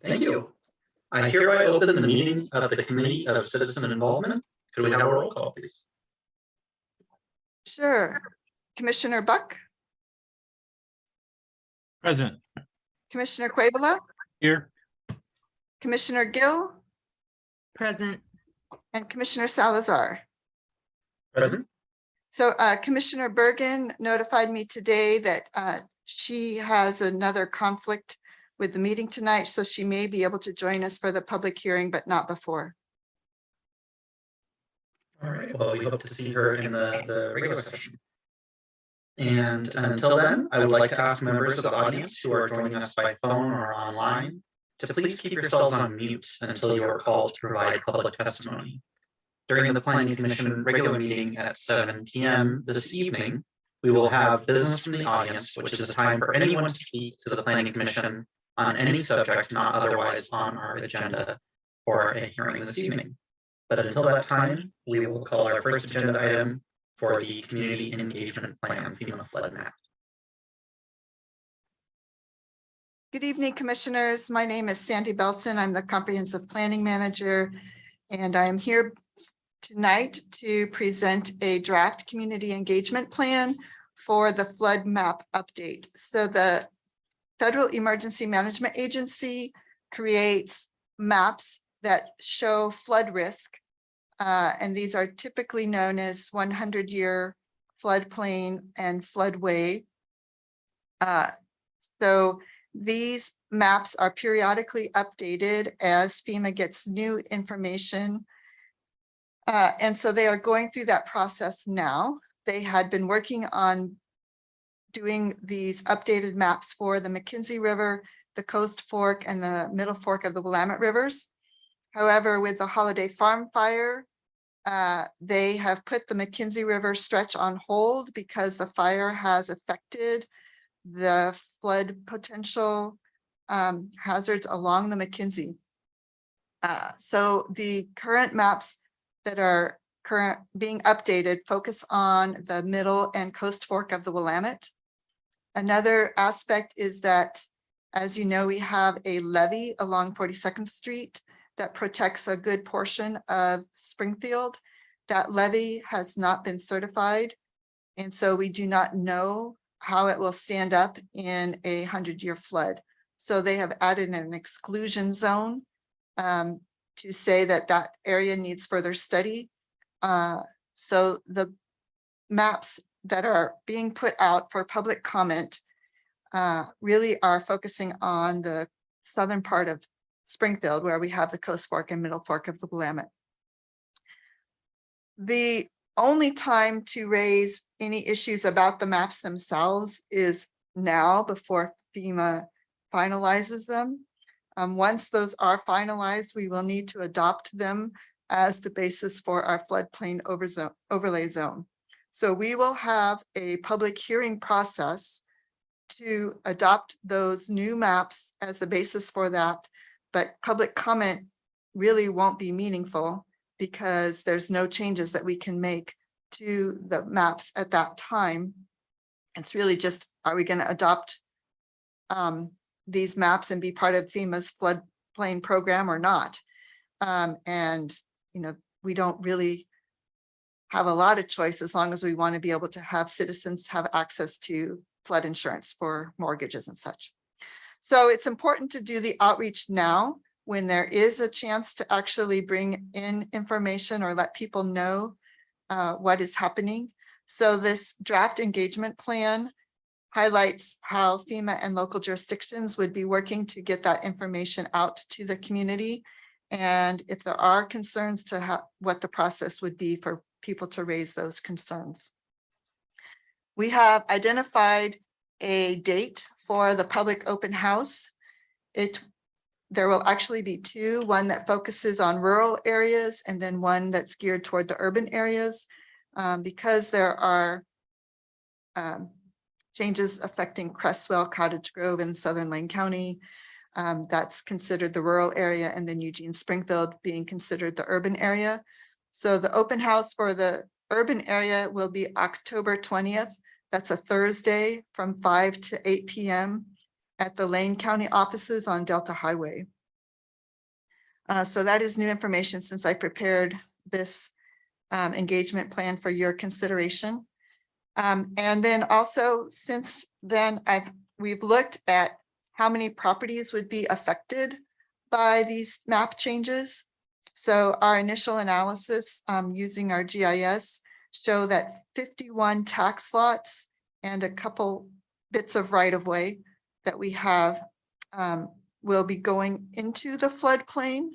Thank you. I hereby open the meeting of the Committee of Citizen Involvement. Could we have a roll call, please? Sure. Commissioner Buck, Present. Commissioner Quavala, Here. Commissioner Gill, Present. and Commissioner Salazar. Present. So Commissioner Bergen notified me today that she has another conflict with the meeting tonight, so she may be able to join us for the public hearing, but not before. All right, well, we hope to see her in the regular session. And until then, I would like to ask members of the audience who are joining us by phone or online to please keep yourselves on mute until you are called to provide public testimony. During the Planning Commission regular meeting at 7 p.m. this evening, we will have business from the audience, which is a time for anyone to speak to the Planning Commission on any subject not otherwise on our agenda for a hearing this evening. But until that time, we will call our first agenda item for the Community Engagement Plan FEMA Flood Map. Good evening, commissioners. My name is Sandy Belson. I'm the Comprehensive Planning Manager, and I am here tonight to present a draft community engagement plan for the flood map update. So the Federal Emergency Management Agency creates maps that show flood risk, and these are typically known as 100-year floodplain and floodway. So these maps are periodically updated as FEMA gets new information. And so they are going through that process now. They had been working on doing these updated maps for the McKenzie River, the Coast Fork, and the Middle Fork of the Willamette Rivers. However, with the Holiday Farm fire, they have put the McKenzie River stretch on hold because the fire has affected the flood potential hazards along the McKenzie. So the current maps that are being updated focus on the middle and Coast Fork of the Willamette. Another aspect is that, as you know, we have a levee along 42nd Street that protects a good portion of Springfield. That levee has not been certified, and so we do not know how it will stand up in a 100-year flood. So they have added an exclusion zone to say that that area needs further study. So the maps that are being put out for public comment really are focusing on the southern part of Springfield, where we have the Coast Fork and Middle Fork of the Willamette. The only time to raise any issues about the maps themselves is now, before FEMA finalizes them. Once those are finalized, we will need to adopt them as the basis for our floodplain overlay zone. So we will have a public hearing process to adopt those new maps as the basis for that, but public comment really won't be meaningful because there's no changes that we can make to the maps at that time. It's really just, are we going to adopt these maps and be part of FEMA's floodplain program or not? And, you know, we don't really have a lot of choice as long as we want to be able to have citizens have access to flood insurance for mortgages and such. So it's important to do the outreach now when there is a chance to actually bring in information or let people know what is happening. So this draft engagement plan highlights how FEMA and local jurisdictions would be working to get that information out to the community. And if there are concerns, to what the process would be for people to raise those concerns. We have identified a date for the public open house. There will actually be two, one that focuses on rural areas and then one that's geared toward the urban areas, because there are changes affecting Crestwell, Cottage Grove, and Southern Lane County. That's considered the rural area, and then Eugene Springfield being considered the urban area. So the open house for the urban area will be October 20th. That's a Thursday from 5 to 8 p.m. at the Lane County offices on Delta Highway. So that is new information since I prepared this engagement plan for your consideration. And then also, since then, we've looked at how many properties would be affected by these map changes. So our initial analysis using our GIS show that 51 tax lots and a couple bits of right of way that we have will be going into the floodplain,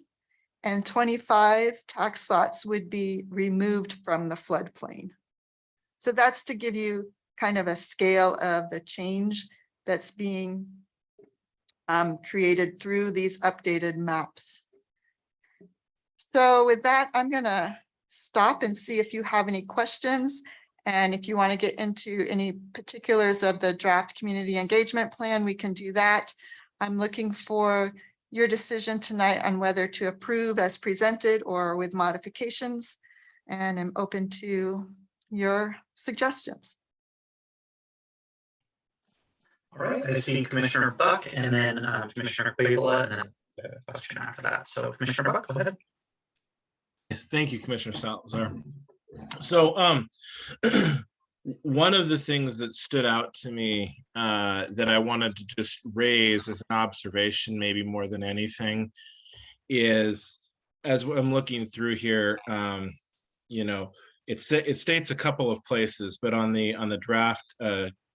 and 25 tax lots would be removed from the floodplain. So that's to give you kind of a scale of the change that's being created through these updated maps. So with that, I'm gonna stop and see if you have any questions. And if you want to get into any particulars of the draft community engagement plan, we can do that. I'm looking for your decision tonight on whether to approve as presented or with modifications. And I'm open to your suggestions. All right, I see Commissioner Buck and then Commissioner Quabla and then a question after that. So Commissioner Buck, go ahead. Yes, thank you, Commissioner Salazar. So one of the things that stood out to me that I wanted to just raise as an observation, maybe more than anything, is as I'm looking through here, you know, it states a couple of places, but on the draft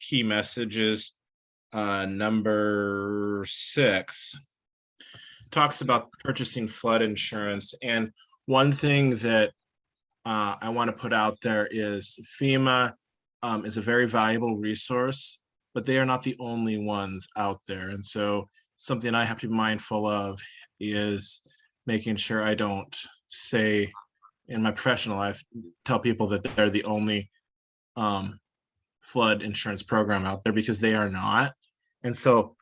key messages, number 6 talks about purchasing flood insurance. And one thing that I want to put out there is FEMA is a very valuable resource, but they are not the only ones out there. And so something I have to be mindful of is making sure I don't say in my professional life, tell people that they're the only flood insurance program out there, because they are not. And so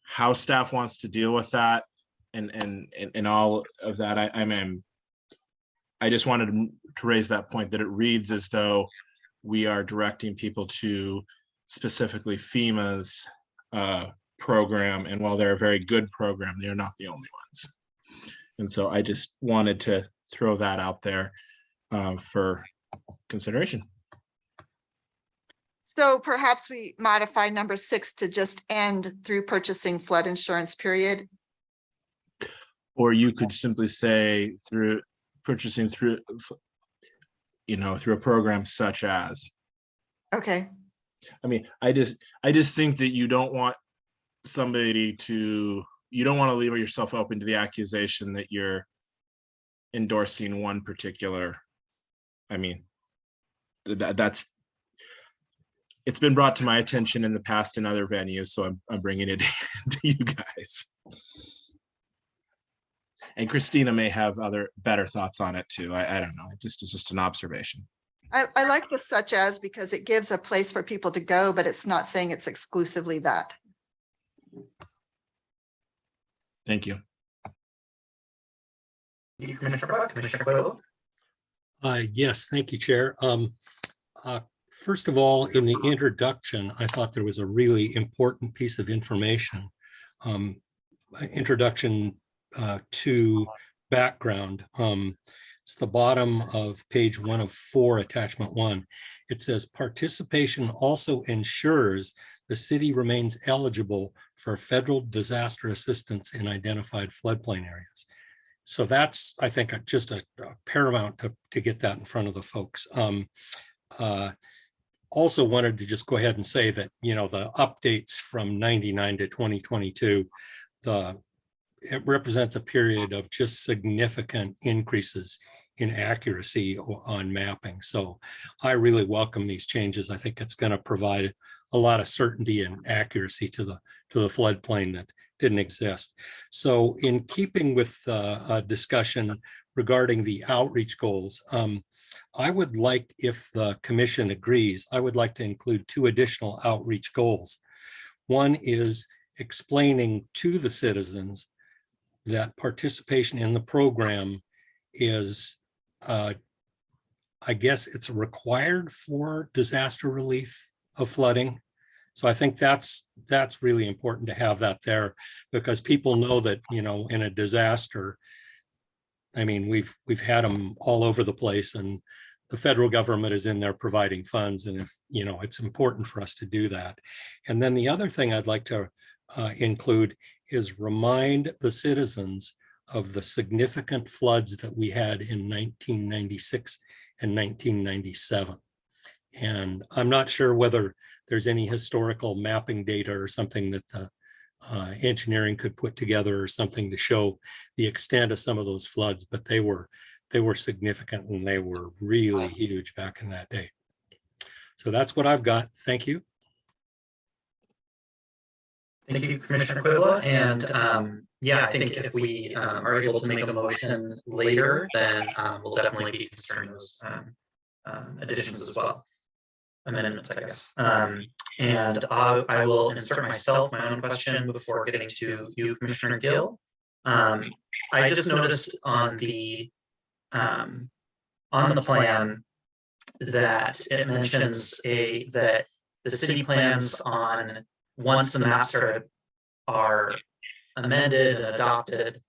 how staff wants to deal with that and all of that, I just wanted to raise that point, that it reads as though we are directing people to specifically FEMA's program. And while they're a very good program, they are not the only ones. And so I just wanted to throw that out there for consideration. So perhaps we modify number 6 to just end through purchasing flood insurance, period. Or you could simply say through purchasing through, you know, through a program such as. Okay. I mean, I just think that you don't want somebody to, you don't want to leave yourself open to the accusation that you're endorsing one particular. I mean, that's, it's been brought to my attention in the past in other venues, so I'm bringing it to you guys. And Christina may have other better thoughts on it too. I don't know. It's just an observation. I like the such as because it gives a place for people to go, but it's not saying it's exclusively that. Thank you. Thank you, Commissioner Buck. Commissioner Quabla? Yes, thank you, Chair. First of all, in the introduction, I thought there was a really important piece of information. Introduction to background. It's the bottom of page 1 of 4, attachment 1. It says participation also ensures the city remains eligible for federal disaster assistance in identified floodplain areas. So that's, I think, just a paramount to get that in front of the folks. Also wanted to just go ahead and say that, you know, the updates from 99 to 2022, it represents a period of just significant increases in accuracy on mapping. So I really welcome these changes. I think it's going to provide a lot of certainty and accuracy to the floodplain that didn't exist. So in keeping with a discussion regarding the outreach goals, I would like, if the commission agrees, I would like to include 2 additional outreach goals. One is explaining to the citizens that participation in the program is, I guess it's required for disaster relief of flooding. So I think that's really important to have that there, because people know that, you know, in a disaster, I mean, we've had them all over the place, and the federal government is in there providing funds. And if, you know, it's important for us to do that. And then the other thing I'd like to include is remind the citizens of the significant floods that we had in 1996 and 1997. And I'm not sure whether there's any historical mapping data or something that the engineering could put together or something to show the extent of some of those floods, but they were significant and they were really huge back in that day. So that's what I've got. Thank you. Thank you, Commissioner Quibla. And yeah, I think if we are able to make a motion later, then we'll definitely be considering those additions as well. Amendments, I guess. And I will insert myself my own question before getting to you, Commissioner Gill. I just noticed on the plan that it mentions that the city plans on, once the maps are amended and adopted,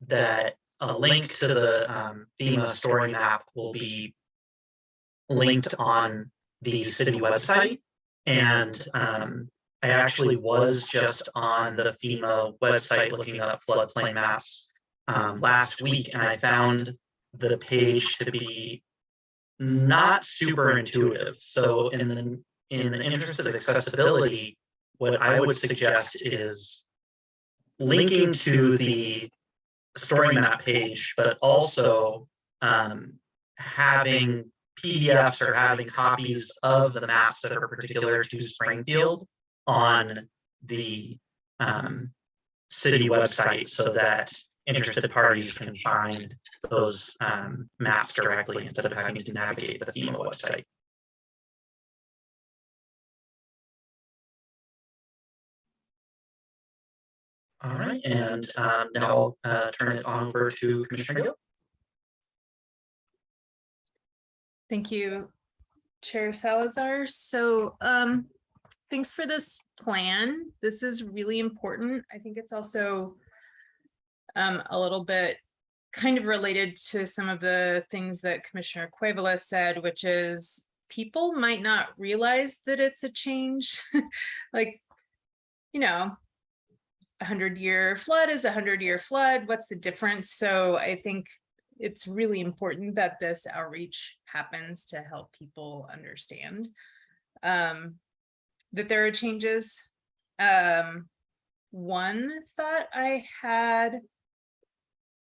that a link to the FEMA story map will be linked on the city website. And I actually was just on the FEMA website looking up floodplain maps last week, and I found the page to be not super intuitive. So in the interest of accessibility, what I would suggest is linking to the story map page, but also having PDFs or having copies of the maps that are particular to Springfield on the city website, so that interested parties can find those maps directly instead of having to navigate the FEMA website. All right, and now I'll turn it over to Commissioner Gill. Thank you, Chair Salazar. So thanks for this plan. This is really important. I think it's also a little bit kind of related to some of the things that Commissioner Cuevela said, which is people might not realize that it's a change. Like, you know, 100-year flood is 100-year flood. What's the difference? So I think it's really important that this outreach happens to help people understand that there are changes. One thought I had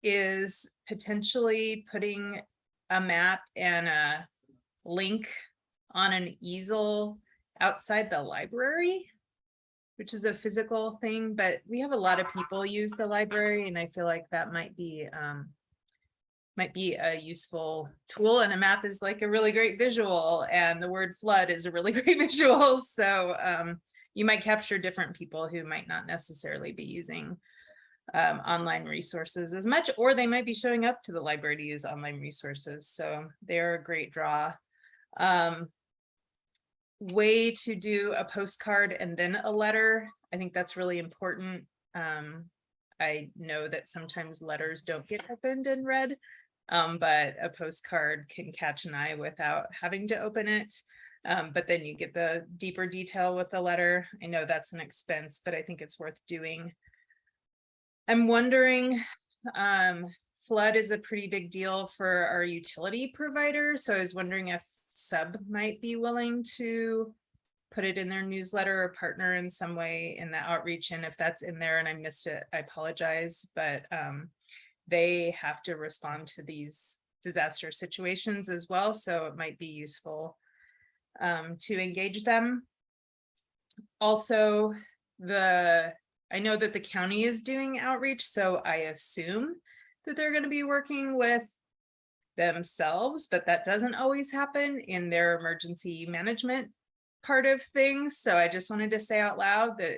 is potentially putting a map and a link on an easel outside the library, which is a physical thing, but we have a lot of people use the library, and I feel like that might be a useful tool. And a map is like a really great visual, and the word flood is a really great visual. So you might capture different people who might not necessarily be using online resources as much, or they might be showing up to the library to use online resources. So they're a great draw. Way to do a postcard and then a letter. I think that's really important. I know that sometimes letters don't get opened and read, but a postcard can catch an eye without having to open it. But then you get the deeper detail with the letter. I know that's an expense, but I think it's worth doing. I'm wondering, flood is a pretty big deal for our utility provider. So I was wondering if Sub might be willing to put it in their newsletter or partner in some way in the outreach. And if that's in there and I missed it, I apologize, but they have to respond to these disaster situations as well. So it might be useful to engage them. Also, I know that the county is doing outreach, so I assume that they're going to be working with themselves, but that doesn't always happen in their emergency management part of things. So I just wanted to say out loud that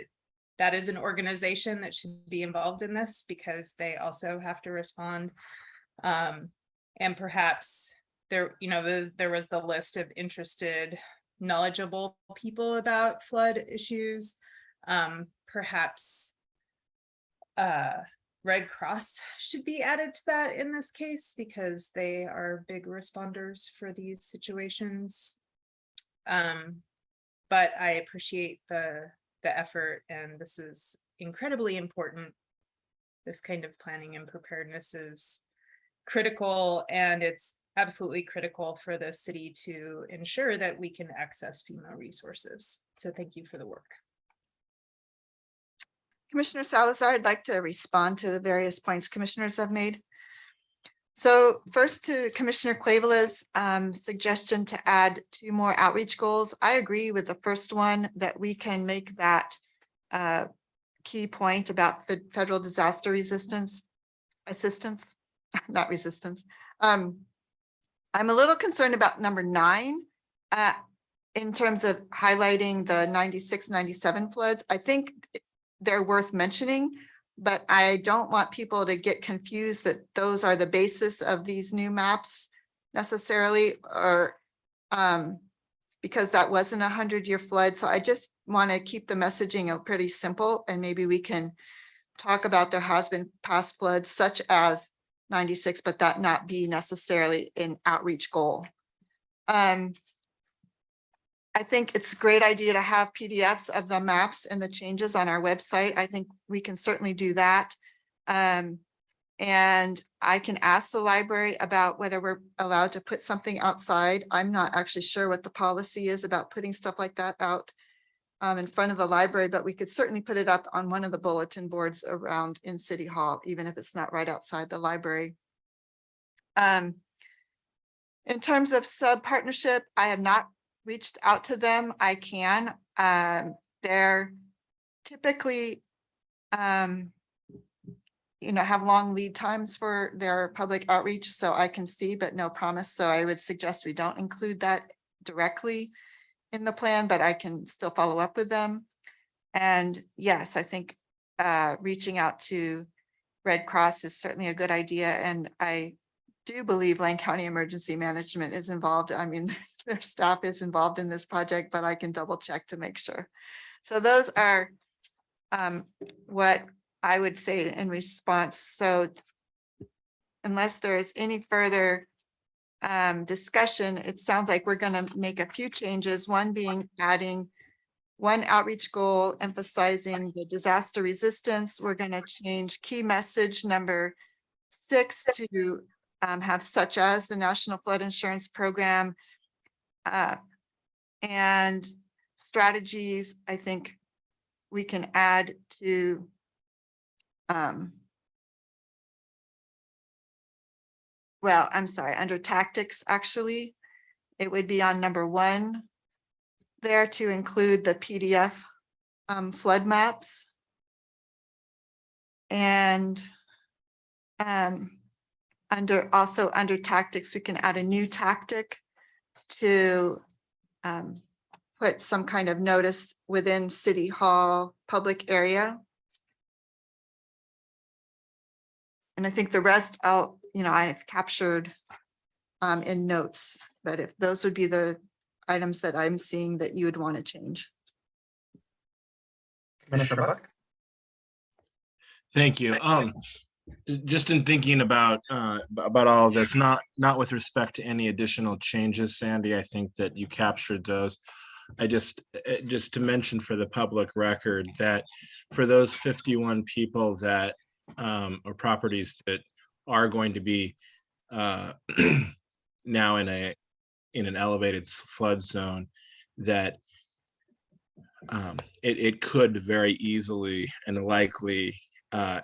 that is an organization that should be involved in this, because they also have to respond. And perhaps there was the list of interested, knowledgeable people about flood issues. Perhaps Red Cross should be added to that in this case because they are big responders for these situations. But I appreciate the effort, and this is incredibly important. This kind of planning and preparedness is critical, and it's absolutely critical for the city to ensure that we can access FEMA resources. So thank you for the work. Commissioner Salazar, I'd like to respond to the various points commissioners have made. So first, to Commissioner Cuevala's suggestion to add 2 more outreach goals. I agree with the first one, that we can make that key point about federal disaster assistance, not resistance. I'm a little concerned about number 9 in terms of highlighting the 96, 97 floods. I think they're worth mentioning, but I don't want people to get confused that those are the basis of these new maps necessarily, or because that wasn't a 100-year flood. So I just want to keep the messaging pretty simple, and maybe we can talk about there has been past floods such as 96, but that not be necessarily an outreach goal. I think it's a great idea to have PDFs of the maps and the changes on our website. I think we can certainly do that. And I can ask the library about whether we're allowed to put something outside. I'm not actually sure what the policy is about putting stuff like that out in front of the library, but we could certainly put it up on one of the bulletin boards around in City Hall, even if it's not right outside the library. In terms of sub-partnership, I have not reached out to them. I can. They're typically, have long lead times for their public outreach, so I can see, but no promise. So I would suggest we don't include that directly in the plan, but I can still follow up with them. And yes, I think reaching out to Red Cross is certainly a good idea. And I do believe Lane County Emergency Management is involved. I mean, their staff is involved in this project, but I can double check to make sure. So those are what I would say in response. So unless there's any further discussion, it sounds like we're going to make a few changes. One being adding 1 outreach goal emphasizing the disaster resistance. We're going to change key message number 6 to have such as the National Flood Insurance Program and strategies. I think we can add to well, I'm sorry, under tactics, actually, it would be on number 1 there to include the PDF flood maps. And under tactics, we can add a new tactic to put some kind of notice within City Hall public area. And I think the rest I've captured in notes, but if those would be the items that I'm seeing that you would want to change. Commissioner Buck? Thank you. Just in thinking about all of this, not with respect to any additional changes, Sandy, I think that you captured those. I just to mention for the public record that for those 51 people that or properties that are going to be now in an elevated flood zone, that it could very easily and likely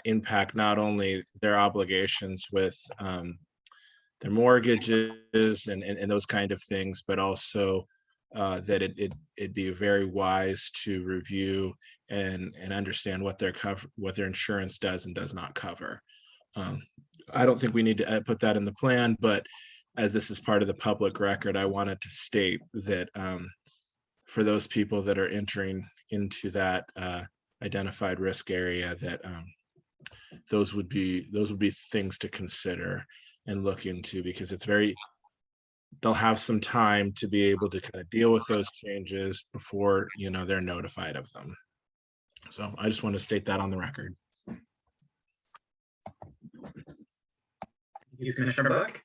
impact not only their obligations with their mortgages and those kind of things, but also that it'd be very wise to review and understand what their insurance does and does not cover. I don't think we need to put that in the plan, but as this is part of the public record, I wanted to state that for those people that are entering into that identified risk area, that those would be things to consider and look into, because they'll have some time to be able to kind of deal with those changes before they're notified of them. So I just want to state that on the record. you, Commissioner Buck.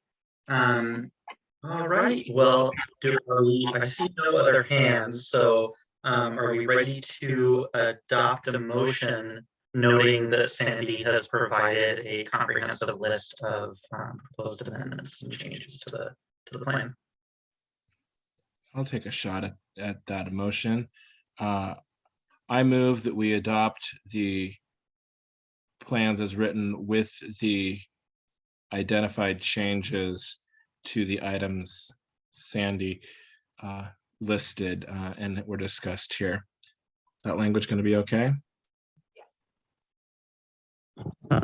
All right, well, I see no other hands, so are we ready to adopt a motion noting that Sandy has provided a comprehensive list of proposed amendments and changes to the plan? I'll take a shot at that motion. I move that we adopt the plans as written with the identified changes to the items Sandy listed and that were discussed here. Is that language going to be okay?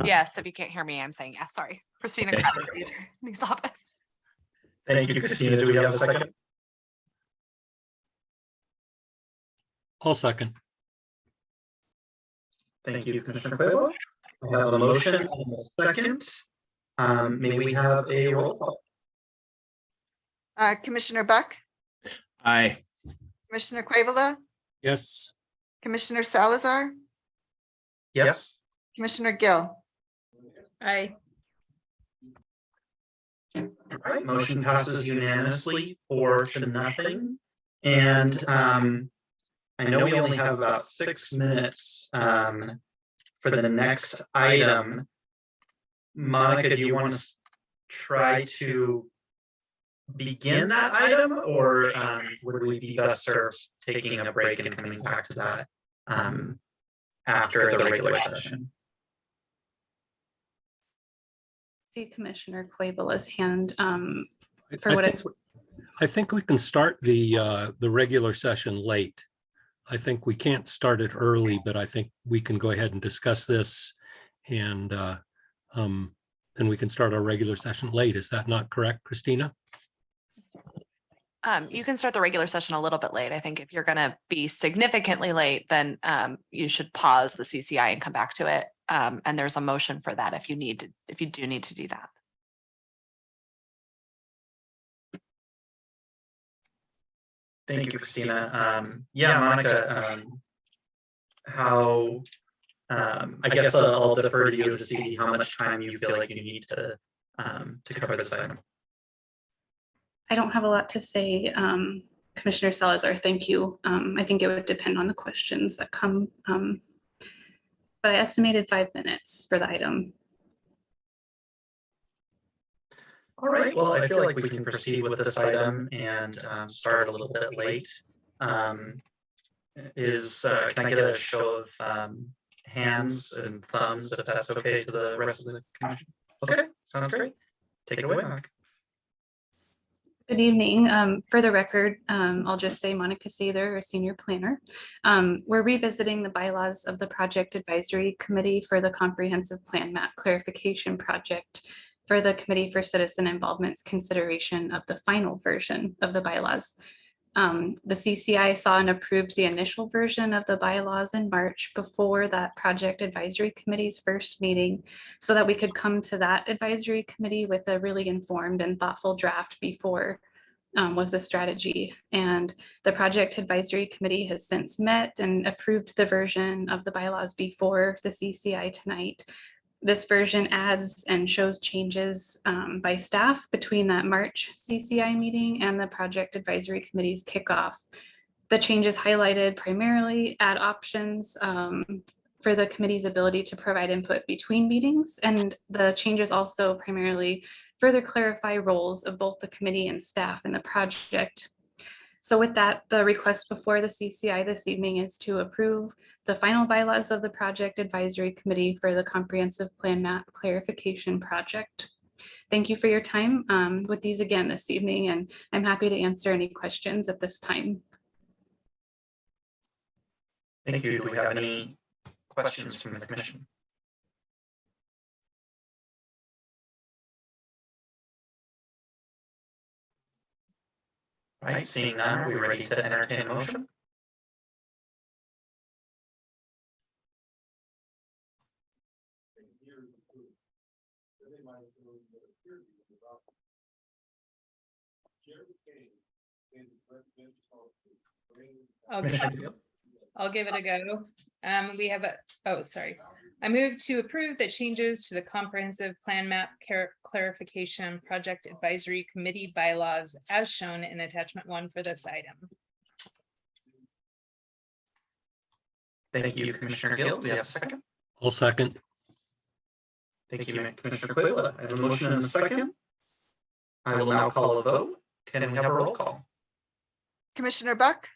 Yes, if you can't hear me, I'm saying yes, sorry. Christina Attorney's office. Thank you, Christina. Do we have a second? I'll second. Thank you, Commissioner Cuevas. I have a motion and a second. May we have a roll call? Commissioner Buck, Aye. Commissioner Cuevas, Yes. Commissioner Salazar, Yes. Commissioner Gill. Aye. All right, motion passes unanimously 4-0. And I know we only have about 6 minutes for the next item. Monica, do you want to try to begin that item, or would we be best served taking a break and coming back to that after the regular session? See Commissioner Cuevas' hand for I what think- it's. I think we can start the regular session late. I think we can't start it early, but I think we can go ahead and discuss this, and then we can start our regular session late. Is that not correct, Christina? You can start the regular session a little bit late. I think if you're gonna be significantly late, then you should pause the CCI and come back to it. And there's a motion for that if you do need to do that. Thank you, Christina. Yeah, Monica, how, I guess I'll defer to you to see how much time you feel like you need to cover this item. I don't have a lot to say, Commissioner Salazar, thank you. I think it would depend on the questions that come. But I estimated 5 minutes for the item. All right, well, I feel like we can proceed with this item and start a little bit late. Can I get a show of hands and thumbs, if that's okay to the rest of the commission? Okay, sounds great. Take it away, Monica. Good evening. For the record, I'll just say Monica Sather, a senior planner. We're revisiting the bylaws of the Project Advisory Committee for the Comprehensive Plan Map Clarification Project for the Committee for Citizen Involvement's consideration of the final version of the bylaws. The CCI saw and approved the initial version of the bylaws in March before that Project Advisory Committee's first meeting, so that we could come to that advisory committee with a really informed and thoughtful draft before was the strategy. And the Project Advisory Committee has since met and approved the version of the bylaws before the CCI tonight. This version adds and shows changes by staff between that March CCI meeting and the Project Advisory Committee's kickoff. The changes highlighted primarily add options for the committee's ability to provide input between meetings, and the changes also primarily further clarify roles of both the committee and staff in the project. So with that, the request before the CCI this evening is to approve the final bylaws of the Project Advisory Committee for the Comprehensive Plan Map Clarification Project. Thank you for your time with these again this evening, and I'm happy to answer any questions at this time. Thank you. Do we have any questions from the commission? Right, seeing none, are we ready to entertain a motion? I'll give it a go. We have oh, sorry. I move to approve the changes to the comprehensive plan map clarification project advisory committee bylaws as shown in attachment 1 for this item. Thank you, Commissioner Gill. Do we have a second? I'll second. Thank you, Commissioner Quayla. I have a motion and a second. I will now call a vote. Can we have a roll call? Commissioner Buck,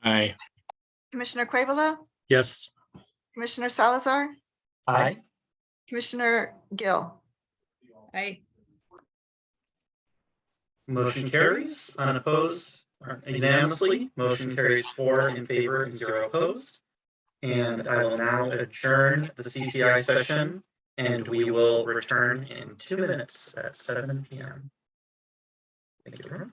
Aye. Commissioner Quavala, Yes. Commissioner Salazar, Aye. Commissioner Gill. I Motion carries unopposed or unanimously. Motion carries 4 in favor and 0 opposed. And I will now adjourn the CCI session, and we will return in 2 minutes at 7 p.m. Thank you, everyone.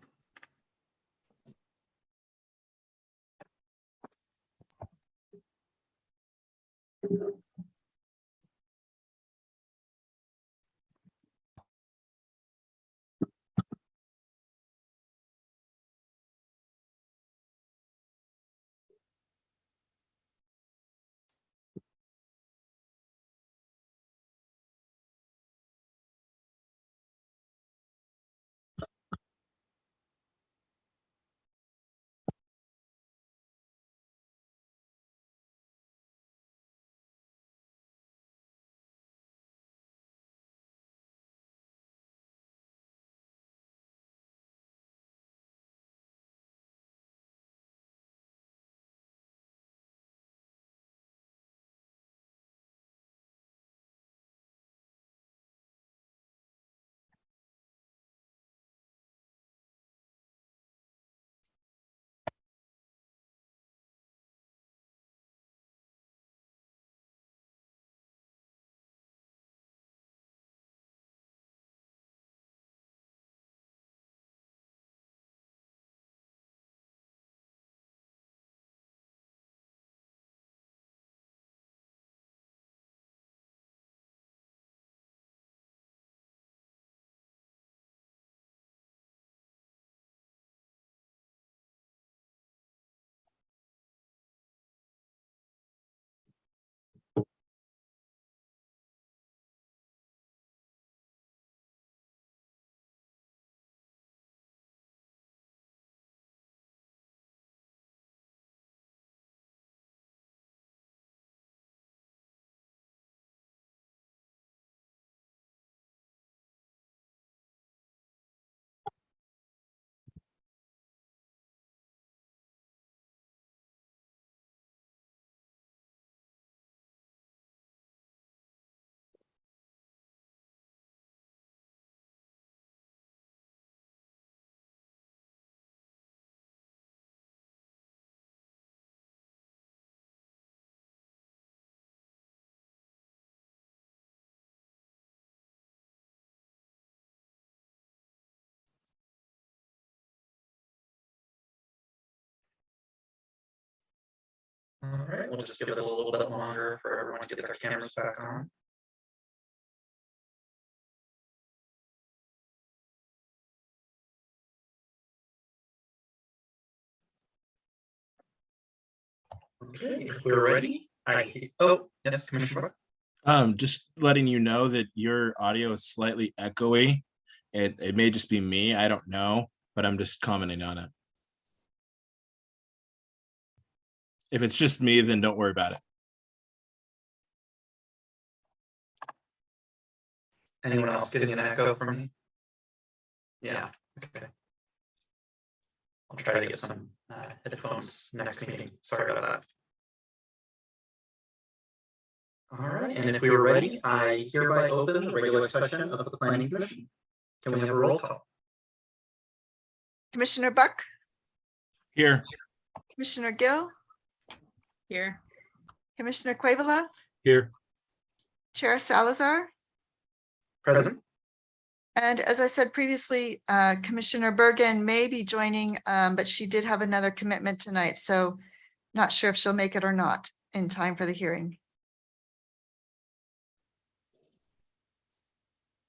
All right, we'll just give it a little bit longer for everyone to get their cameras back on. Okay, if we're ready, oh, yes, Commissioner Buck. Just letting you know that your audio is slightly echoey. It may just be me, I don't know, but I'm just commenting on it. If it's just me, then don't worry about it. Anyone else getting an echo from me? Yeah, okay. I'll try to get some headphones next meeting. Sorry about that. All right, and if we were ready, I hereby open the regular session of the Planning Commission. Can we have a roll call? Commissioner Buck, Here. Commissioner Gill, here. Commissioner Quavala, Here. Chair Salazar. Present. And as I said previously, Commissioner Bergen may be joining, but she did have another commitment tonight, so not sure if she'll make it or not in time for the hearing.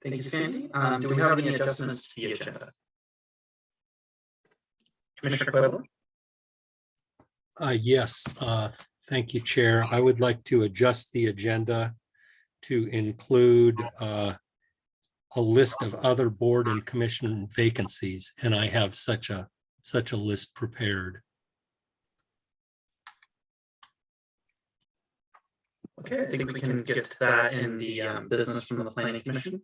Thank you, Sandy. Do we have any adjustments to the agenda? Commissioner Quayle? Yes, thank you, Chair. I would like to adjust the agenda to include a list of other board and commission vacancies, and I have such a list prepared. Okay, I think we can get to that in the business from the planning commission.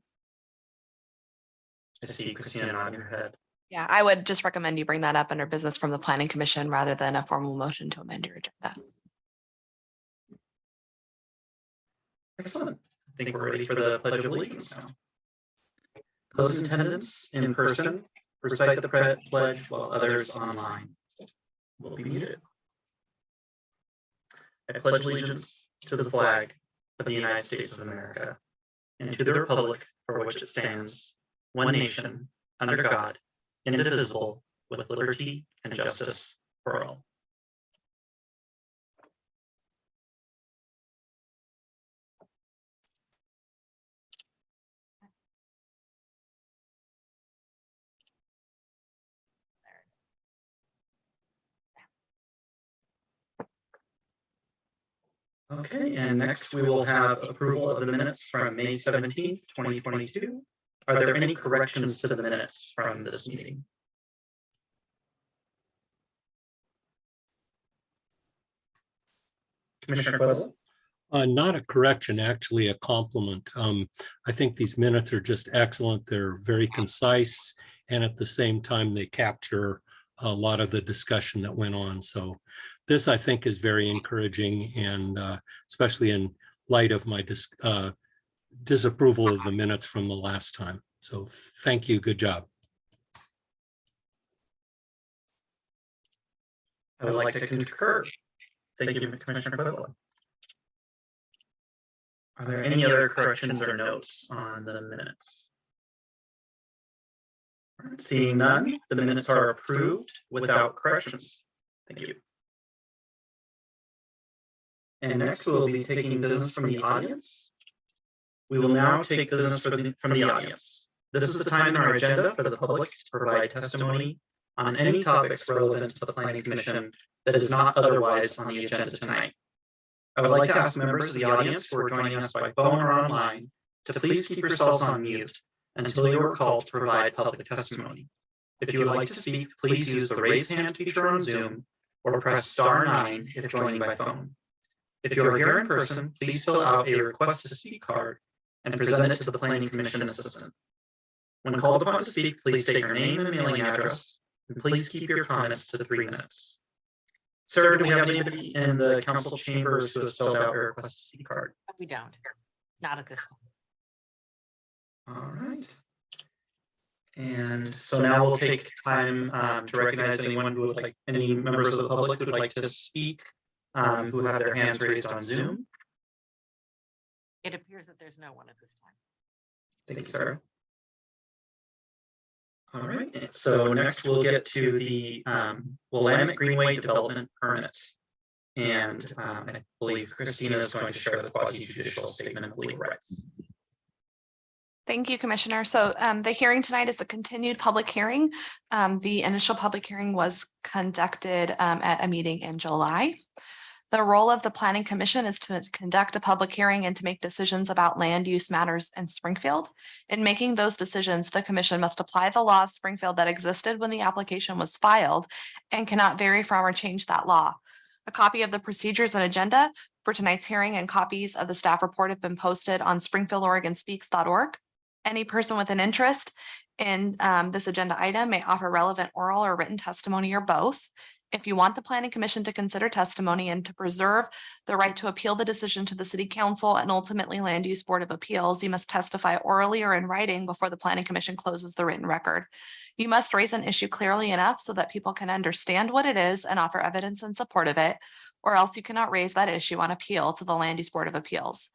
I see Christina nodding her head. Yeah, I would just recommend you bring that up under business from the planning commission rather than a formal motion to amend your agenda. Excellent. I think we're ready for the Pledge of Allegiance now. Those in attendance in person recite the pledge while others online will be muted. I pledge allegiance to the flag of the United States of America and to the republic for which it stands, one nation, under God, indivisible, with liberty and justice for all. Okay, and next we will have approval of the minutes from May 17th, 2022. Are there any corrections to the minutes from this meeting? Commissioner Quibble? Not a correction, actually a compliment. I think these minutes are just excellent. They're very concise, and at the same time, they capture a lot of the discussion that went on. So this, I think, is very encouraging, and especially in light of my disapproval of the minutes from the last time. So thank you. Good job. I would like to concur. Thank you, Commissioner Quibble. Are there any other corrections or notes on the minutes? Seeing none, the minutes are approved without corrections. Thank you. And next we'll be taking business from the audience. We will now take business from the audience. This is the time in our agenda for the public to provide testimony on any topics relevant to the Planning Commission that is not otherwise on the agenda tonight. I would like to ask members of the audience who are joining us by phone or online to please keep yourselves on mute until you are called to provide public testimony. If you would like to speak, please use the raise hand feature on Zoom or press *9 if joining by phone. If you are here in person, please fill out a request to speak card and present it to the Planning Commission assistant. When called upon to speak, please state your name and mailing address, and please keep your comments to 3 minutes. Sir, do we have anybody in the council chambers who has filled out a request to speak card? We don't, not at this time. All right. And so now we'll take time to recognize anyone who would like, any members of the public who would like to speak, who have their hands raised on Zoom. It appears that there's no one at this time. Thank you, Sarah. All right, so next we'll get to the Willamette Greenway Development Permit. And I believe Christina is going to share the quasi-judicial statement of legal rights. Thank you, Commissioner. So the hearing tonight is a continued public hearing. The initial public hearing was conducted at a meeting in July. The role of the Planning Commission is to conduct a public hearing and to make decisions about land use matters in Springfield. In making those decisions, the Commission must apply the law of Springfield that existed when the application was filed and cannot vary from or change that law. A copy of the procedures and agenda for tonight's hearing and copies of the staff report have been posted on springfieldoregonspeaks.org. Any person with an interest in this agenda item may offer relevant oral or written testimony or both. If you want the Planning Commission to consider testimony and to preserve the right to appeal the decision to the City Council and ultimately Land Use Board of Appeals, you must testify orally or in writing before the Planning Commission closes the written record. You must raise an issue clearly enough so that people can understand what it is and offer evidence in support of it, or else you cannot raise that issue on appeal to the Land Use Board of Appeals.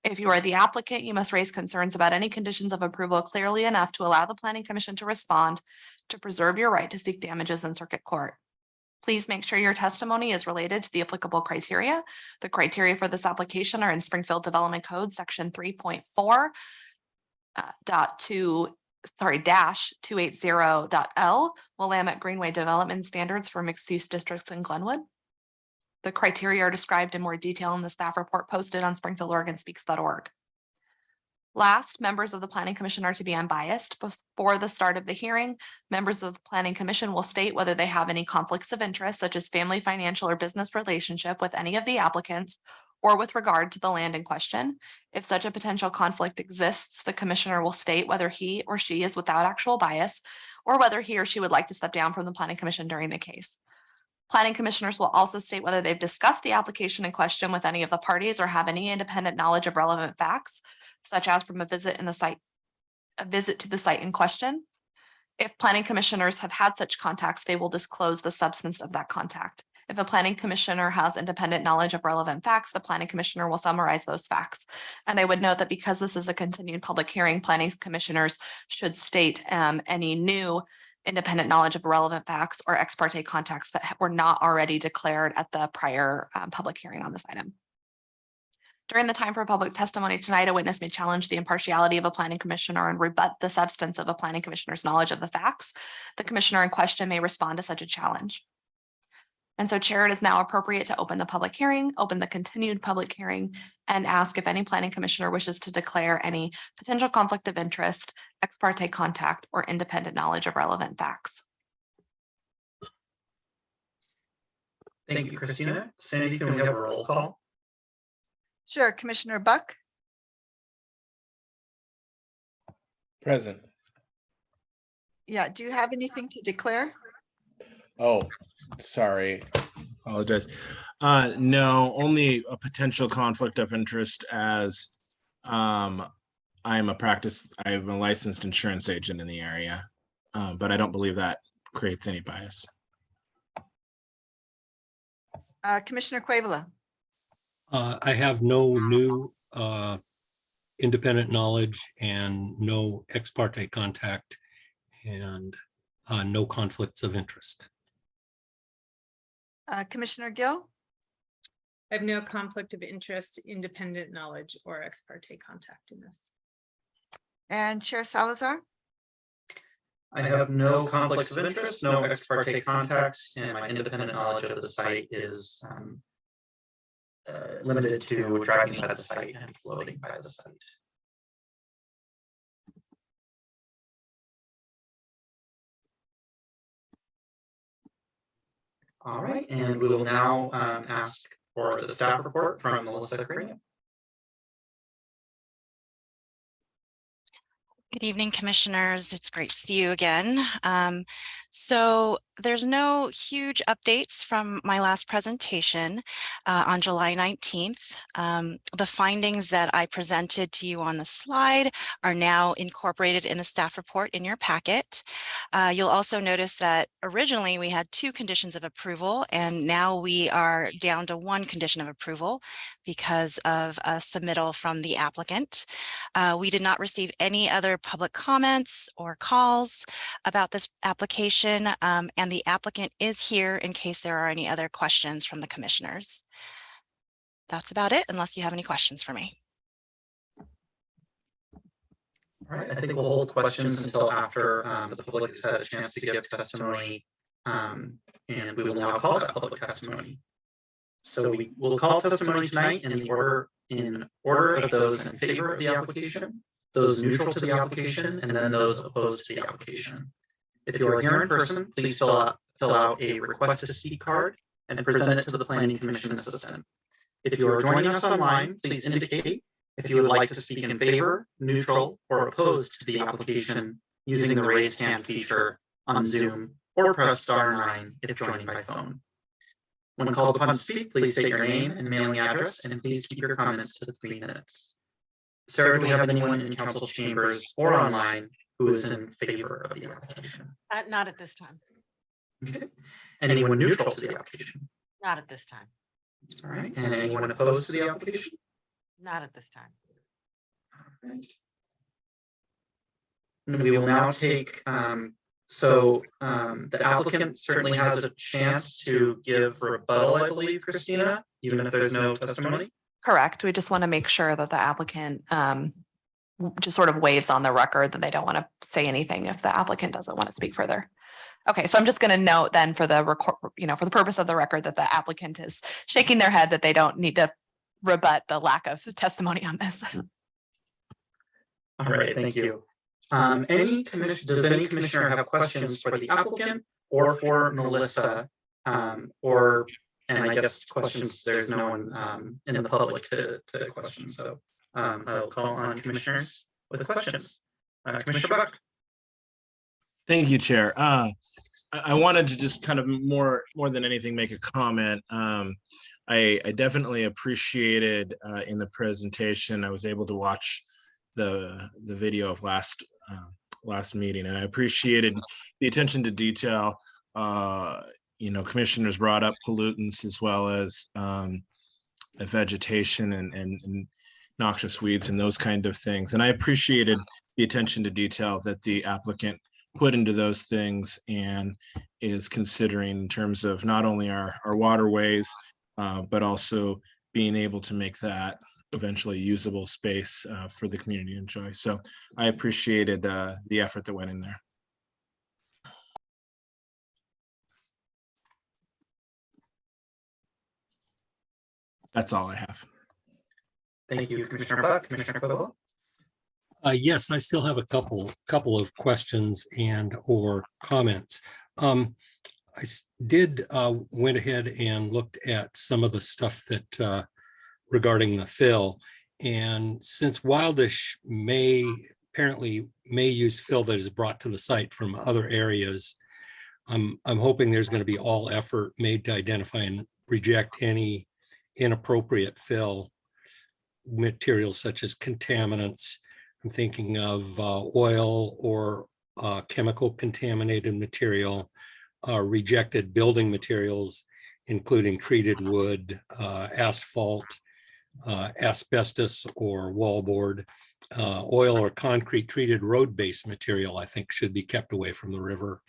If you are the applicant, you must raise concerns about any conditions of approval clearly enough to allow the Planning Commission to respond to preserve your right to seek damages in circuit court. Please make sure your testimony is related to the applicable criteria. The criteria for this application are in Springfield Development Code section 3.4 -280.L, Willamette Greenway Development Standards for Mixed Use Districts in Glenwood. The criteria are described in more detail in the staff report posted on springfieldoregonspeaks.org. Last, members of the Planning Commission are to be unbiased. Before the start of the hearing, members of the Planning Commission will state whether they have any conflicts of interest, such as family, financial, or business relationship with any of the applicants or with regard to the land in question. If such a potential conflict exists, the commissioner will state whether he or she is without actual bias or whether he or she would like to step down from the Planning Commission during the case. Planning commissioners will also state whether they've discussed the application in question with any of the parties or have any independent knowledge of relevant facts, such as from a visit to the site in question. If planning commissioners have had such contacts, they will disclose the substance of that contact. If a planning commissioner has independent knowledge of relevant facts, the planning commissioner will summarize those facts. And I would note that because this is a continued public hearing, planning commissioners should state any new independent knowledge of relevant facts or ex parte contacts that were not already declared at the prior public hearing on this item. During the time for public testimony tonight, a witness may challenge the impartiality of a planning commissioner and rebut the substance of a planning commissioner's knowledge of the facts. The commissioner in question may respond to such a challenge. And so, Chair, it is now appropriate to open the public hearing, open the continued public hearing, and ask if any planning commissioner wishes to declare any potential conflict of interest, ex parte contact, or independent knowledge of relevant facts. Thank you, Christina. Sandy, can we have a roll call? Sure, Commissioner Buck, Present. yeah, do you have anything to declare? Oh, sorry. Apologize. No, only a potential conflict of interest as I'm a licensed insurance agent in the area, but I don't believe that creates any bias. Commissioner Quavala, I have no new independent knowledge and no ex parte contact and no conflicts of interest. Commissioner Gill, I have no conflict of interest, independent knowledge, or ex parte contact in this. and Chair Salazar. I have no conflicts of interest, no ex parte contacts, and my independent knowledge of the site is limited to driving by the site and floating by the site. All right, and we will now ask for the staff report from Melissa Carino. Good evening, commissioners. It's great to see you again. So there's no huge updates from my last presentation on July 19th. The findings that I presented to you on the slide are now incorporated in the staff report in your packet. You'll also notice that originally we had 2 conditions of approval, and now we are down to 1 condition of approval because of a submittal from the applicant. We did not receive any other public comments or calls about this application, and the applicant is here in case there are any other questions from the commissioners. That's about it, unless you have any questions for me. All right, I think we'll hold questions until after the public has had a chance to give testimony, and we will now call that public testimony. So we will call testimony tonight in order of those in favor of the application, those neutral to the application, and then those opposed to the application. If you are here in person, please fill out a request to speak card and present it to the Planning Commission assistant. If you are joining us online, please indicate if you would like to speak in favor, neutral, or opposed to the application using the raised hand feature on Zoom, or press *9 if joining by phone. When called upon to speak, please state your name and mailing address, and please keep your comments to 3 minutes. Sarah, do we have anyone in council chambers or online who is in favor of the application? Not at this time. Okay. And anyone neutral to the application? Not at this time. All right. And anyone opposed to the application? Not at this time. All right. And we will now take, the applicant certainly has a chance to give rebuttal, I believe, Christina, even if there's no testimony. Correct. We just want to make sure that the applicant just sort of waves on the record that they don't want to say anything if the applicant doesn't want to speak further. Okay, so I'm just going to note then for the record, for the purpose of the record, that the applicant is shaking their head that they don't need to rebut the lack of testimony on this. All right, thank you. Does any commissioner have questions for the applicant or for Melissa? And I guess questions, there's no one in the public to question, so I'll call on commissioners with questions. Commissioner Buck? Thank you, Chair. I wanted to just kind of more than anything make a comment. I definitely appreciated in the presentation. I was able to watch the video of last meeting, and I appreciated the attention to detail. Commissioners brought up pollutants as well as vegetation and noxious weeds and those kind of things. And I appreciated the attention to detail that the applicant put into those things and is considering in terms of not only our waterways, but also being able to make that eventually usable space for the community to enjoy. So I appreciated the effort that went in there. That's all I have. Thank you, Commissioner Buck. Commissioner Quibble? Yes, I still have a couple of questions and or comments. Went ahead and looked at some of the stuff that regarding the fill, and since Wildish apparently may use fill that is brought to the site from other areas, I'm hoping there's going to be all effort made to identify and reject any inappropriate fill materials such as contaminants. I'm thinking of oil or chemical contaminated material, rejected building materials, including treated wood, asphalt, asbestos or wallboard, oil or concrete treated road-based material, I think should be kept away from the river.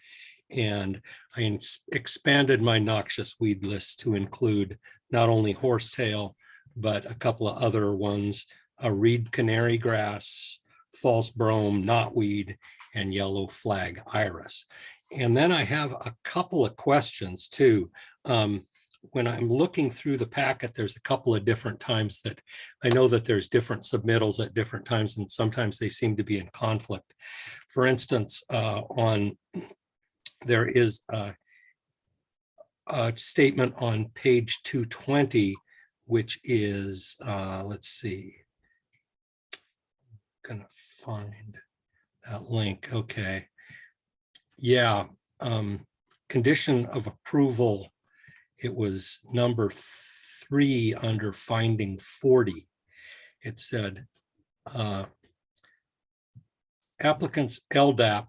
And I expanded my noxious weed list to include not only horsetail, but a couple of other ones, reed canary grass, false brome, knotweed, and yellow flag iris. And then I have a couple of questions too. When I'm looking through the packet, there's a couple of different times that I know that there's different submittals at different times, and sometimes they seem to be in conflict. For instance, there is a statement on page 220, which is, let's see, I'm gonna find that link. Okay. Yeah. Condition of approval. It was number 3 under finding 40. It said, applicants LDAP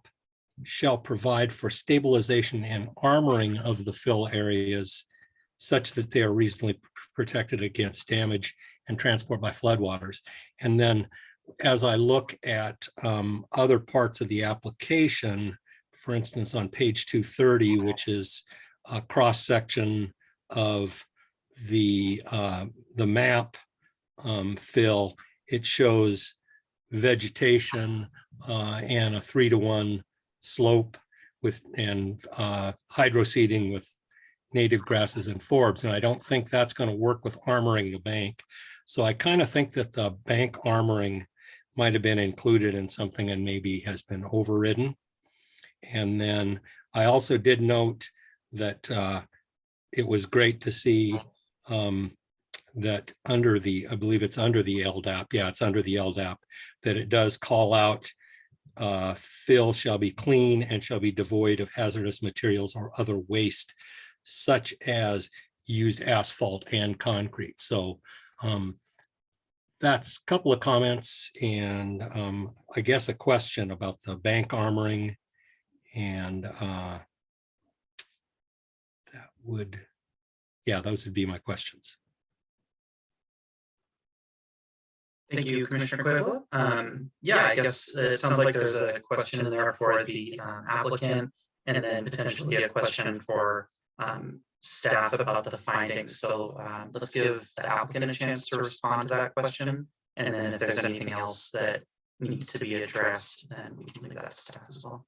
shall provide for stabilization and armoring of the fill areas such that they are reasonably protected against damage and transport by floodwaters. And then as I look at other parts of the application, for instance, on page 230, which is a cross-section of the map fill, it shows vegetation and a 3-to-1 slope with hydroseeding with native grasses and forbs. And I don't think that's going to work with armoring the bank. So I kind of think that the bank armoring might have been included in something and maybe has been overridden. And then I also did note that it was great to see that under the, I believe it's under the LDAP. Yeah, it's under the LDAP, that it does call out fill shall be clean and shall be devoid of hazardous materials or other waste, such as used asphalt and concrete. So that's a couple of comments and I guess a question about the bank armoring, and that would, yeah, those would be my questions. Thank you, Commissioner Quibble. Yeah, I guess it sounds like there's a question in there for the applicant, and then potentially a question for staff about the findings. So let's give the applicant a chance to respond to that question. And then if there's anything else that needs to be addressed, then we can leave that to staff as well.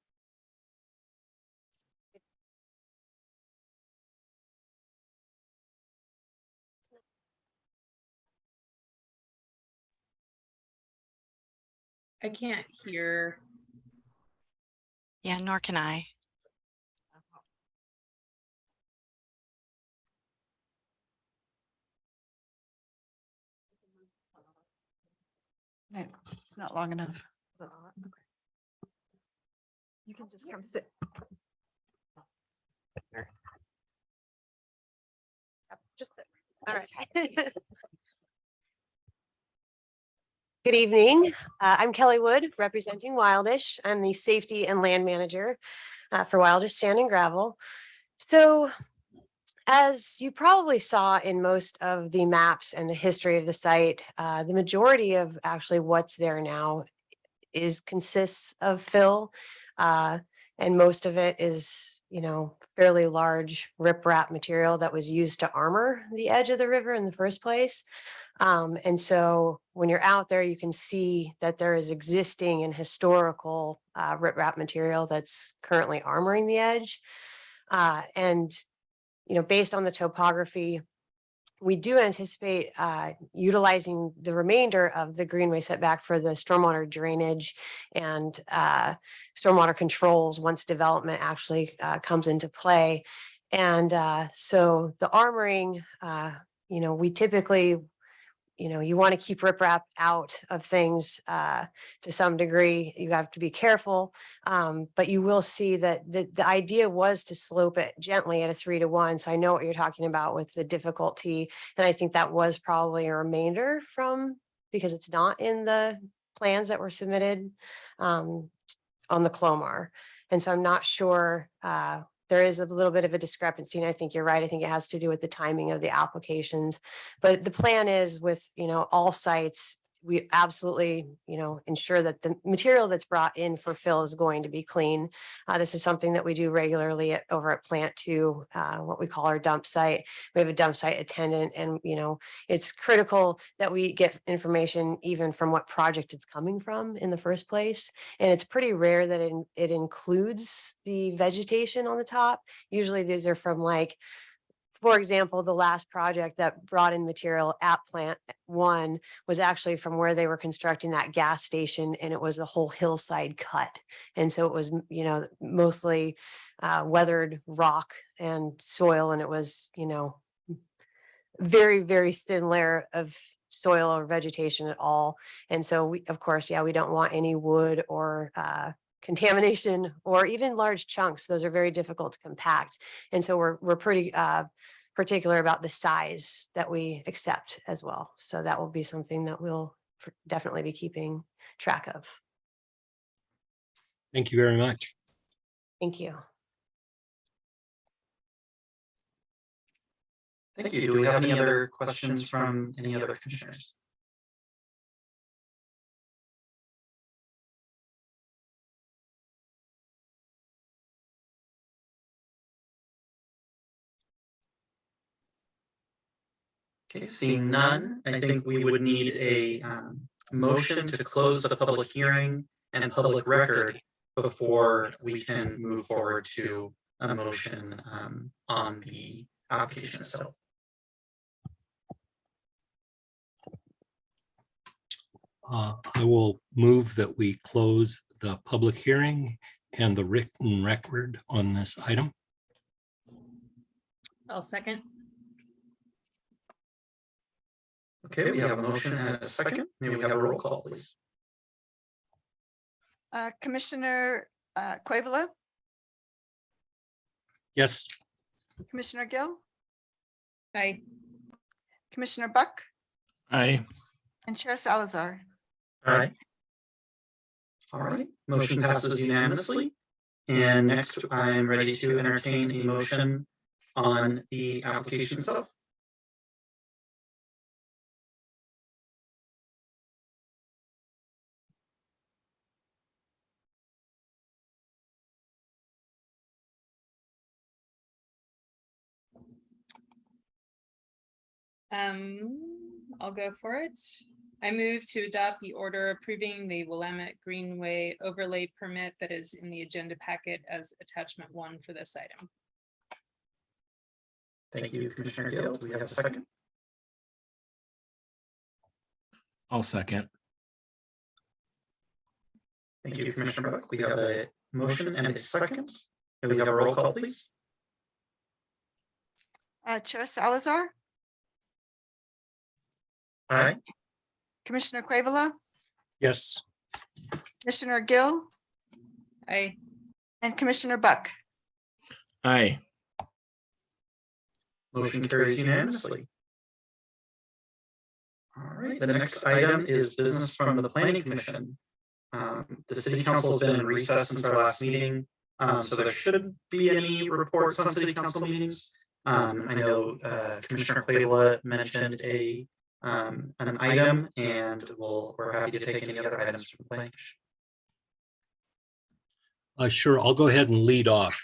I can't hear. Yeah, nor can I. It's not long enough. You can just come sit. Just, all right. Good evening. I'm Kelly Wood, representing Wildish. I'm the Safety and Land Manager for Wildish Sand and Gravel. So, as you probably saw in most of the maps and the history of the site, the majority of actually what's there now consists of fill. And most of it is, fairly large riprap material that was used to armor the edge of the river in the first place. And so when you're out there, you can see that there is existing and historical riprap material that's currently armoring the edge. And based on the topography, we do anticipate utilizing the remainder of the greenway setback for the stormwater drainage and stormwater controls once development actually comes into play. And so the armoring, we typically, you want to keep riprap out of things to some degree. You have to be careful, but you will see that the idea was to slope it gently at a 3-to-1. So I know what you're talking about with the difficulty. And I think that was probably a remainder because it's not in the plans that were submitted on the Clomar. And so I'm not sure, there is a little bit of a discrepancy, and I think you're right. I think it has to do with the timing of the applications. But the plan is with, all sites, we absolutely, ensure that the material that's brought in for fill is going to be clean. This is something that we do regularly over at Plant 2, what we call our dump site. We have a dump site attendant, and, it's critical that we get information even from what project it's coming from in the first place. And it's pretty rare that it includes the vegetation on the top. Usually these are from, like, for example, the last project that brought in material at Plant 1 was actually from where they were constructing that gas station, and it was a whole hillside cut. And so it was, mostly weathered rock and soil, and it was, very, very thin layer of soil or vegetation at all. And so we, of course, we don't want any wood or contamination or even large chunks. Those are very difficult to compact. And so we're pretty particular about the size that we accept as well. So that will be something that we'll definitely be keeping track of. Thank you very much. Thank you. Thank you. Do we have any other questions from any other commissioners? Okay, seeing none, I think we would need a motion to close the public hearing and public record before we can move forward to a motion on the application itself. I will move that we close the public hearing and the written record on this item. I'll second. Okay, we have a motion and a second. May we have a roll call, please? Commissioner Quavala, Yes. Commissioner Gill, Aye. Commissioner Buck, Aye. and Chair Salazar. Aye. All right, motion passes unanimously. And next, I'm ready to entertain a motion on the application itself. I'll go for it. I move to adopt the order approving the Willamette Greenway overlay permit that is in the agenda packet as attachment 1 for this item. Thank you, Commissioner Gill. Do we have a second? I'll second. Thank you, Commissioner Buck. We have a motion and a second. Can we have a roll call, please? Chair Salazar, Aye. Commissioner Quavala, Yes, Commissioner Gill, I, and Commissioner Buck. Aye. Motion carries unanimously. All right, the next item is business from the Planning Commission. The City Council has been in recess since our last meeting, so there shouldn't be any reports on City Council meetings. I know Commissioner Quavala mentioned an item, and we're happy to take any other items from the Planning Commission. sure. I'll go ahead and lead off.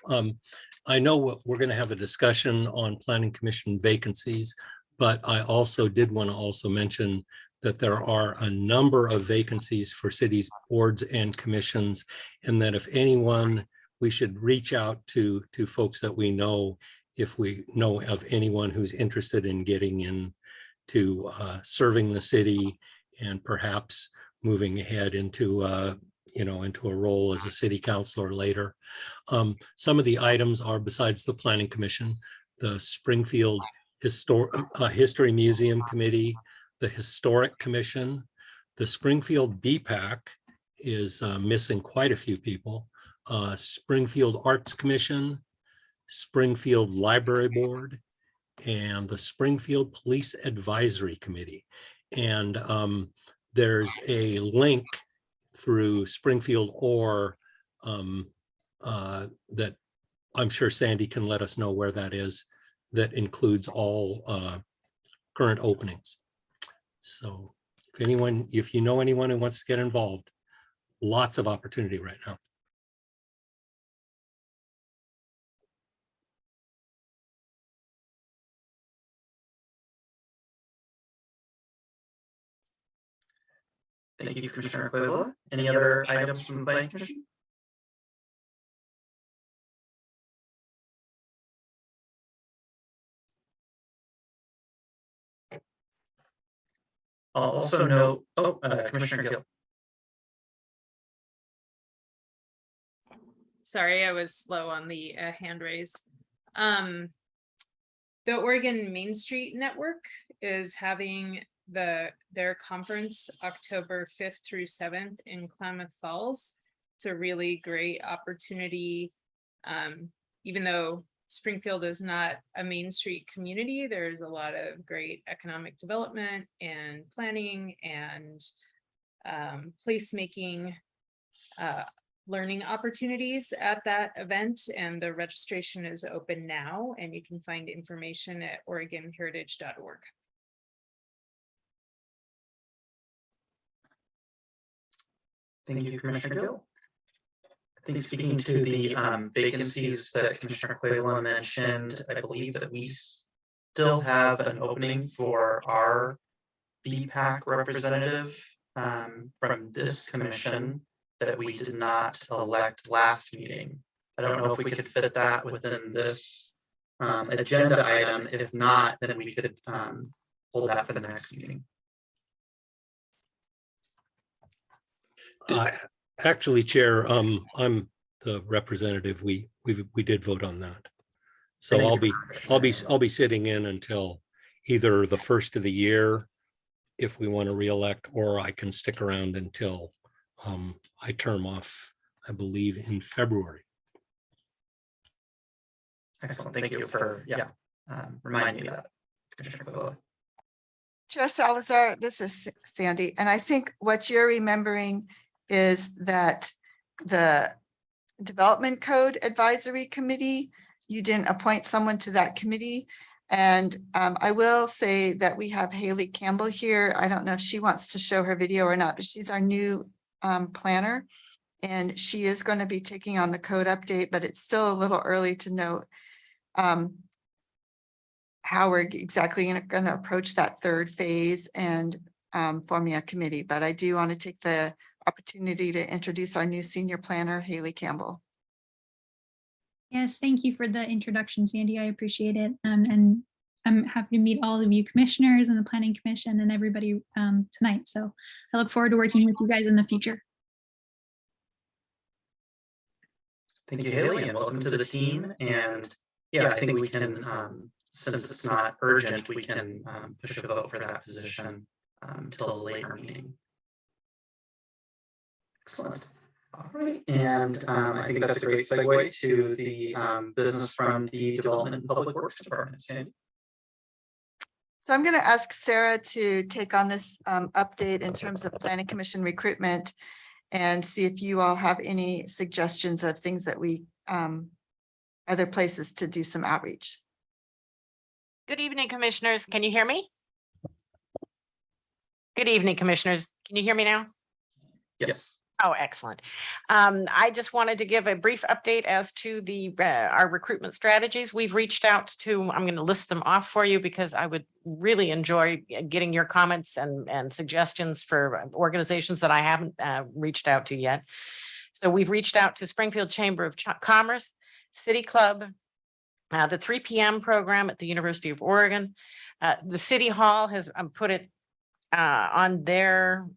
I know we're going to have a discussion on Planning Commission vacancies, but I also did want to also mention that there are a number of vacancies for cities, boards, and commissions, and that if anyone, we should reach out to folks that we know, if we know of anyone who's interested in getting into serving the city and perhaps moving ahead into into a role as a city councilor later. Some of the items are, besides the Planning Commission, the Springfield History Museum Committee, the Historic Commission, the Springfield BPAC is missing quite a few people, Springfield Arts Commission, Springfield Library Board, and the Springfield Police Advisory Committee. And there's a link through Springfield or that I'm sure Sandy can let us know where that is, that includes all current openings. So if you know anyone who wants to get involved, lots of opportunity right now. Thank you, Commissioner Quavala. Any other items from the Planning Commission? I'll also note, Commissioner Gill. sorry, I was slow on the hand raise. The Oregon Main Street Network is having their conference October 5th through 7th in Klamath Falls. It's a really great opportunity. Even though Springfield is not a Main Street community, there's a lot of great economic development and planning and placemaking learning opportunities at that event, and the registration is open now, and you can find information at oregonheritage.org. Thank you, Commissioner Gill. I think speaking to the vacancies that Commissioner Quavala mentioned, I believe that we still have an opening for our BPAC representative from this commission that we did not elect last meeting. I don't know if we could fit that within this agenda item. If not, then we could hold that for the next meeting. Actually, Chair, I'm the representative. We did vote on that. So I'll be sitting in until either the first of the year, if we want to reelect, or I can stick around until I term off, I believe, in February. Excellent. Thank you for reminding me of that, Commissioner Quavala. Chair Salazar, this is Sandy, and I think what you're remembering is that the Development Code Advisory Committee, you didn't appoint someone to that committee. And I will say that we have Haley Campbell here. I don't know if she wants to show her video or not, but she's our new planner. And she is going to be taking on the code update, but it's still a little early to know how we're exactly going to approach that third phase and forming a committee. But I do want to take the opportunity to introduce our new senior planner, Haley Campbell. Yes, thank you for the introduction, Sandy. I appreciate it. And I'm happy to meet all of you commissioners and the Planning Commission and everybody tonight. So I look forward to working with you guys in the future. Thank you, Haley, and welcome to the team. And yeah, I think we can, since it's not urgent, we can push a vote for that position till a later meeting. Excellent. All right, and I think that's a great segue to the business from the Development and Public Works Department. Sandy? So I'm going to ask Sarah to take on this update in terms of Planning Commission recruitment and see if you all have any suggestions of things that we, other places to do some outreach. Good evening, commissioners. Can you hear me? Good evening, commissioners. Can you hear me now? Yes. Oh, excellent. I just wanted to give a brief update as to the our recruitment strategies. We've reached out to, I'm going to list them off for you because I would really enjoy getting your comments and suggestions for organizations that I haven't reached out to yet. So we've reached out to Springfield Chamber of Commerce, City Club, the 3 p.m. program at the University of Oregon. The City Hall has put it on their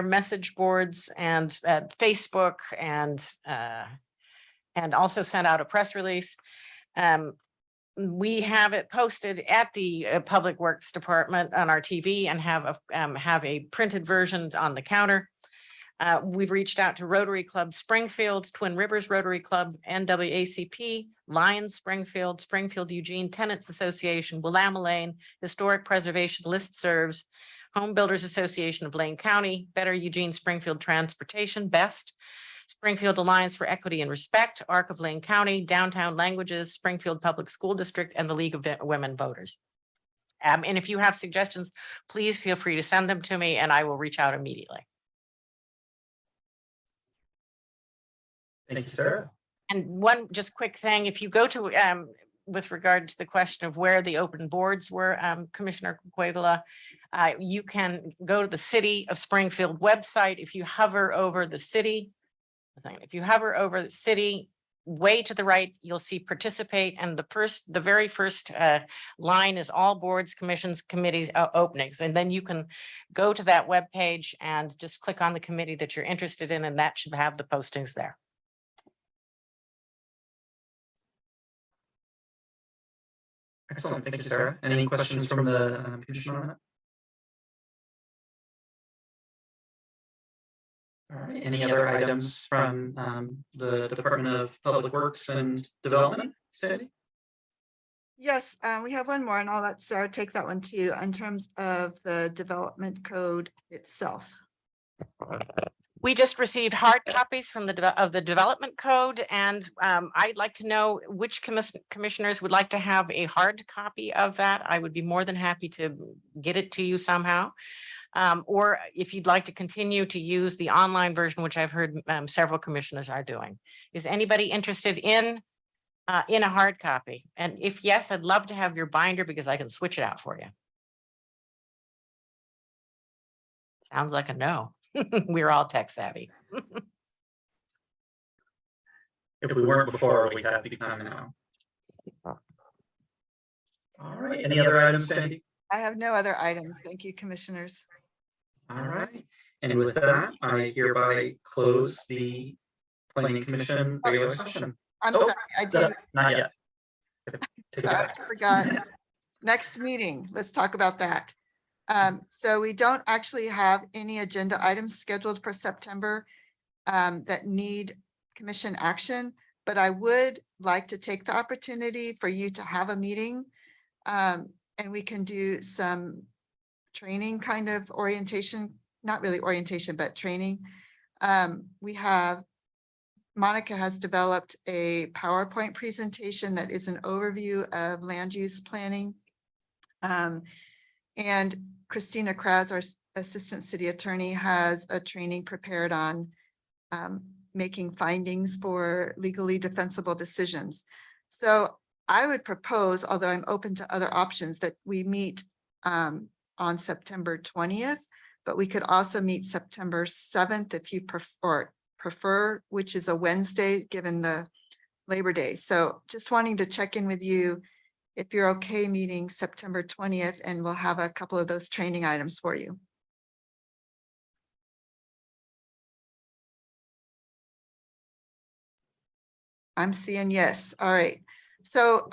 message boards and at Facebook, and also sent out a press release. We have it posted at the Public Works Department on our TV and have a printed version on the counter. We've reached out to Rotary Club Springfield, Twin Rivers Rotary Club, NAACP, Lions Springfield, Springfield Eugene Tenants Association, Willamette Lane, Historic Preservation Listservs, Home Builders Association of Lane County, Better Eugene Springfield Transportation, BEST, Springfield Alliance for Equity and Respect, ARC of Lane County, Downtown Languages, Springfield Public School District, and the League of Women Voters. And if you have suggestions, please feel free to send them to me and I will reach out immediately. Thank you, Sarah. And one just quick thing, if you go to, with regard to the question of where the open boards were, Commissioner Cuevila, you can go to the City of Springfield website. If you hover over the city, way to the right, you'll see participate. And the very first line is all boards, commissions, committees, openings. And then you can go to that web page and just click on the committee that you're interested in, and that should have the postings there. Excellent. Thank you, Sarah. Any questions from the commission on that? All right. Any other items from the Department of Public Works and Development, Sandy? Yes, we have one more, and I'll let Sarah take that one too, in terms of the development code itself. We just received hard copies from the development code, and I'd like to know which commissioners would like to have a hard copy of that. I would be more than happy to get it to you somehow. Or if you'd like to continue to use the online version, which I've heard several commissioners are doing. Is anybody interested in a hard copy? And if yes, I'd love to have your binder because I can switch it out for you. Sounds like a no. We're all tech savvy. If we weren't before, we have become now. All right. Any other items, Sandy? I have no other items. Thank you, commissioners. All right. And with that, I hereby close the Planning Commission regular session. I'm Oh, sorry, I did. Not yet. Take it Sorry, back. I forgot. Next meeting, let's talk about that. So we don't actually have any agenda items scheduled for September that need commission action, but I would like to take the opportunity for you to have a meeting and we can do some training kind of orientation, not really orientation, but training. Monica has developed a PowerPoint presentation that is an overview of land use planning. And Christina Kraz, our Assistant City Attorney, has a training prepared on making findings for legally defensible decisions. So I would propose, although I'm open to other options, that we meet on September 20th, but we could also meet September 7th if you prefer, which is a Wednesday, given the Labor Day. So just wanting to check in with you if you're okay meeting September 20th, and we'll have a couple of those training items for you. I'm seeing yes. All right. So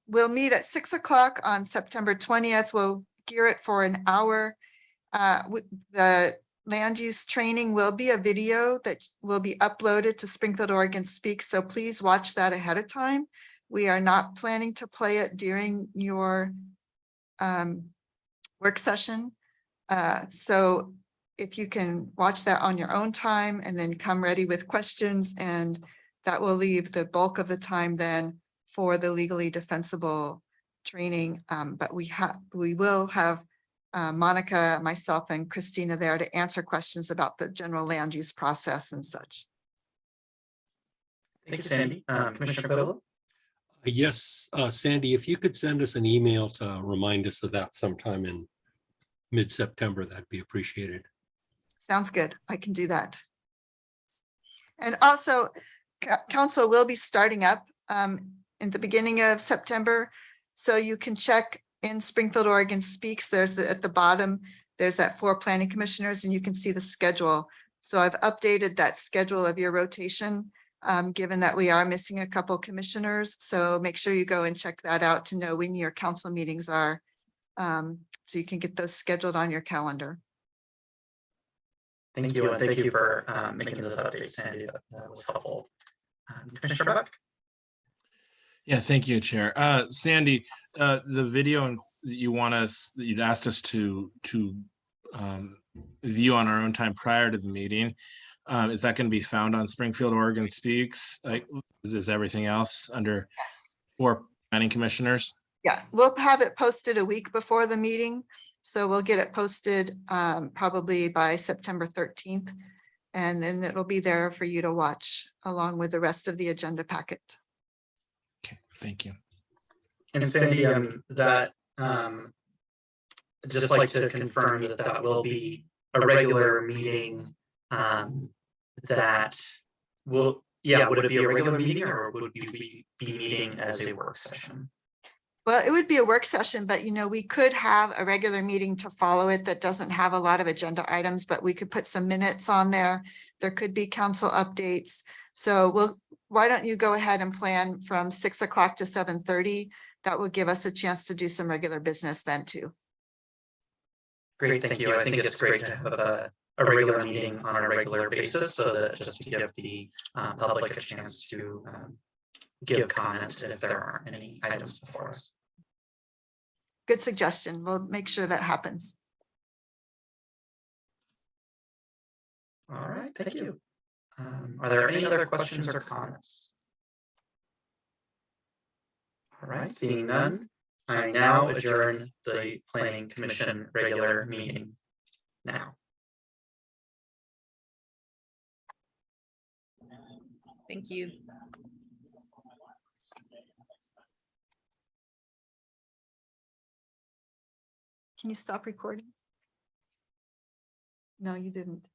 we'll meet at 6 o'clock on September 20th. We'll gear it for an hour. The land use training will be a video that will be uploaded to Springfield, Oregon Speaks. So please watch that ahead of time. We are not planning to play it during your work session. So if you can watch that on your own time and then come ready with questions, and that will leave the bulk of the time then for the legally defensible training. But we will have Monica, myself, and Christina there to answer questions about the general land use process and such. Thank you, Sandy. Commissioner Coyle? Yes, Sandy, if you could send us an email to remind us of that sometime in mid-September, that'd be appreciated. Sounds good. I can do that. And also, council will be starting up in the beginning of September. So you can check in Springfield, Oregon Speaks. At the bottom, there's that 4 planning commissioners, and you can see the schedule. So I've updated that schedule of your rotation, given that we are missing a couple commissioners. So make sure you go and check that out to know when your council meetings are, so you can get those scheduled on your calendar. Thank you, and thank you for making this update, Sandy. That was helpful. Commissioner Beck? Yeah, thank you, Chair. Sandy, the video that you'd asked us to view on our own time prior to the meeting, is that going to be found on Springfield, Oregon Speaks? Like, is everything else under Yes. 4 planning commissioners? Yeah, we'll have it posted a week before the meeting. So we'll get it posted probably by September 13th. And then it'll be there for you to watch along with the rest of the agenda packet. Okay, thank you. And Sandy, that just like to confirm that will be a regular meeting that will, would it be a regular meeting or would we be meeting as a work session? Well, it would be a work session, but we could have a regular meeting to follow it that doesn't have a lot of agenda items, but we could put some minutes on there. There could be council updates. So why don't you go ahead and plan from 6 o'clock to 7:30? That would give us a chance to do some regular business then too. Great, thank you. I think it's great to have a regular meeting on a regular basis, so that just to give the public a chance to give comment if there aren't any items before us. Good suggestion. We'll make sure that happens. All right, thank you. Are there any other questions or comments? All right, seeing none, I now adjourn the Planning Commission regular meeting now. Thank you. Can you stop recording? No, you didn't.